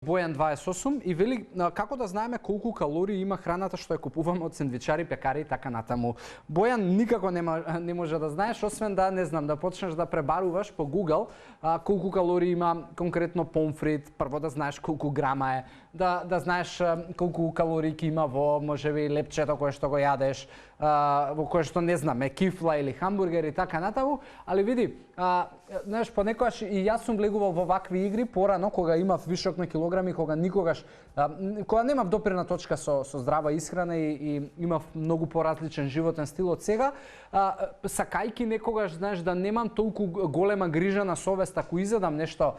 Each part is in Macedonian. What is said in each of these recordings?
Бојан 28 и вели како да знаеме колку калории има храната што ја купуваме од сендвичари, пекари и така натаму. Бојан, никако не може да знаеш, освен да, не знам, да почнеш да пребаруваш по Google колку калории има конкретно помфрит, прво да знаеш колку грама е, да знаеш колку калории има во можеби лепчето кое што го јадеш, во кое што не знаме, кифла или хамбургер и така натаму, али види, знаеш, понекогаш и јас сум влегувал во вакви игри порано кога имав вишок на килограми, кога никогаш кога немав допирна точка со здрава исхрана и имав многу поразличен животен стил од сега, сакајки некогаш, знаеш, да немам толку голема грижа на совест ако изедам нешто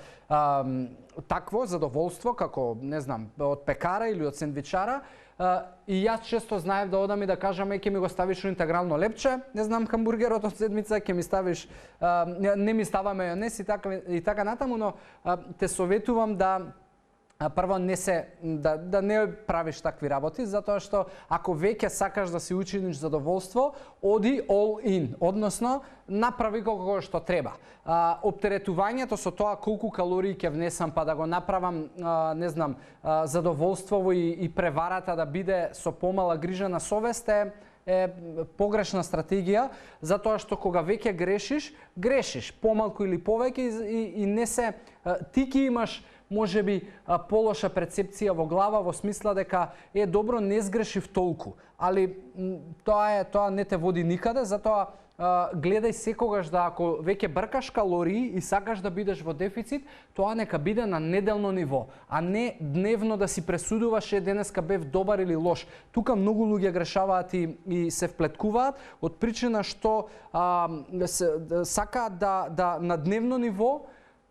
такво задоволство како, не знам, од пекара или од сендвичара, и јас често знаев да одам и да кажам ќе ми го ставиш интегрално лепче, не знам, хамбургерот од седмица, ќе ми ставиш, не ми става мајонез и така натаму, но те советувам да прво да не правиш такви работи, затоа што ако веќе сакаш да си учиниш задоволство, оди all in, односно направи колку што треба. Оптеретувањето со тоа колку калории ќе внесам па да го направам, не знам, задоволствово и преварата да биде со помала грижа на совест е погрешна стратегија, затоа што кога веќе грешиш помалку или повеќе и не се ти ќе имаш можеби полоша перцепција во глава во смисла дека добро не сгрешив толку, али тоа не те води никаде, затоа гледај секогаш да ако веќе бркаш калории и сакаш да бидеш во дефицит, тоа нека биде на неделно ниво, а не дневно да си пресудуваш денеска бев добар или лош. Тука многу луѓе грешаваат и се вплеткуваат од причина што сакаат да на дневно ниво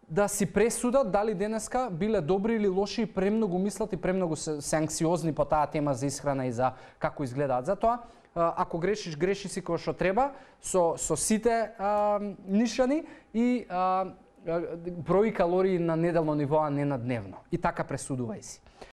да си пресудат дали денеска биле добри или лоши и премногу мислат и премногу се анксиозни по таа тема за исхрана и за како изгледаат. Затоа, ако греши си кој што треба, со сите нишани и број калории на неделно ниво, а не на дневно. И така пресудувај си.